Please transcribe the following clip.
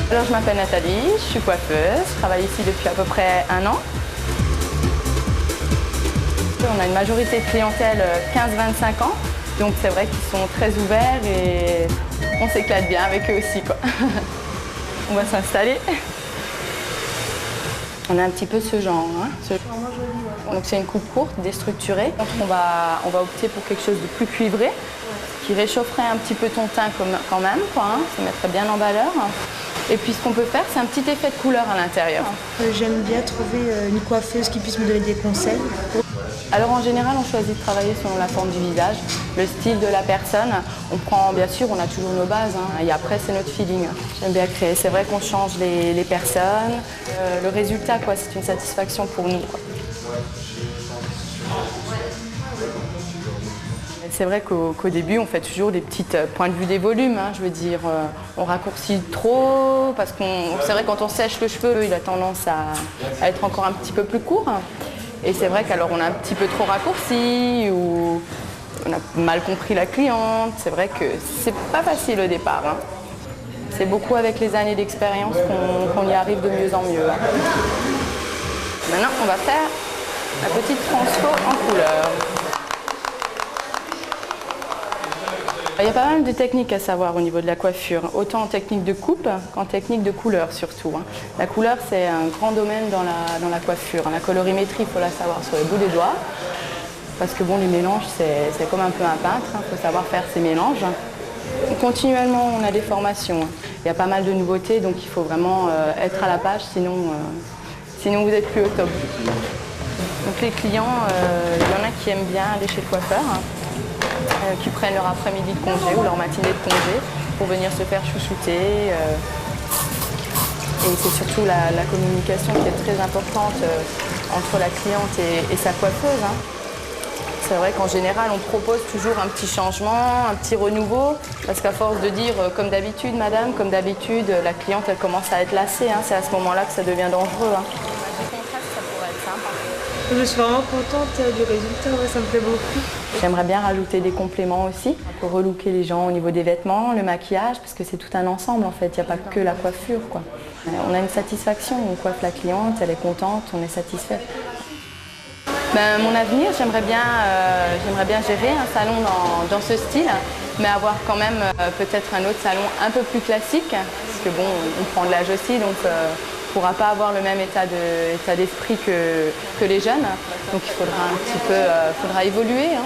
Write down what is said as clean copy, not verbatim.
Alors je m'appelle Nathalie, je suis coiffeuse, je travaille ici depuis à peu près 1 an. On a une majorité de clientèle 15-25 ans, donc c'est vrai qu'ils sont très ouverts et on s'éclate bien avec eux aussi, quoi. On va s'installer. On a un petit peu ce genre. Hein, Donc c'est une coupe courte, déstructurée. On va opter pour quelque chose de plus cuivré, qui réchaufferait un petit peu ton teint quand même, quoi, hein, ça mettrait bien en valeur. Et puis ce qu'on peut faire, c'est un petit effet de couleur à l'intérieur. J'aime bien trouver une coiffeuse qui puisse me donner des conseils. Alors en général, on choisit de travailler selon la forme du visage, le style de la personne. On prend, bien sûr, on a toujours nos bases, hein, et après c'est notre feeling. J'aime bien créer. C'est vrai qu'on change les personnes. Le résultat, quoi, c'est une satisfaction pour nous, quoi. C'est vrai qu'au début, on fait toujours des petites points de vue des volumes. Hein, je veux dire, on raccourcit trop parce que c'est vrai quand on sèche le cheveu, il a tendance à être encore un petit peu plus court. Et c'est vrai qu'alors on a un petit peu trop raccourci ou on a mal compris la cliente. C'est vrai que c'est pas facile au départ. Hein. C'est beaucoup avec les années d'expérience qu'on y arrive de mieux en mieux. Hein. Maintenant, on va faire la petite transfo en couleur. Il y a pas mal de techniques à savoir au niveau de la coiffure, autant en technique de coupe qu'en technique de couleur surtout. La couleur, c'est un grand domaine dans la coiffure. La colorimétrie, il faut la savoir sur les bouts des doigts, parce que bon, les mélanges, c'est comme un peu un peintre, il faut savoir faire ces mélanges. Continuellement, on a des formations. Il y a pas mal de nouveautés, donc il faut vraiment être à la page, sinon vous n'êtes plus au top. Donc les clients, il y en a qui aiment bien aller chez le coiffeur, qui prennent leur après-midi de congé ou leur matinée de congé pour venir se faire chouchouter. Et c'est surtout la communication qui est très importante entre la cliente et sa coiffeuse. Hein. C'est vrai qu'en général, on propose toujours un petit changement, un petit renouveau, parce qu'à force de dire comme d'habitude, madame, comme d'habitude, la cliente elle commence à être lassée. Hein. C'est à ce moment-là que ça devient dangereux. Hein. Je suis vraiment contente du résultat, ouais, ça me plaît beaucoup. J'aimerais bien rajouter des compléments aussi pour relooker les gens au niveau des vêtements, le maquillage, parce que c'est tout un ensemble en fait, il n'y a pas que la coiffure, quoi. On a une satisfaction, on coiffe la cliente, elle est contente, on est satisfait. Mon avenir, j'aimerais bien gérer un salon dans ce style, mais avoir quand même peut-être un autre salon un peu plus classique, parce que bon, on prend de l'âge aussi, donc on ne pourra pas avoir le même état d'esprit que les jeunes. Donc il faudra évoluer. Hein.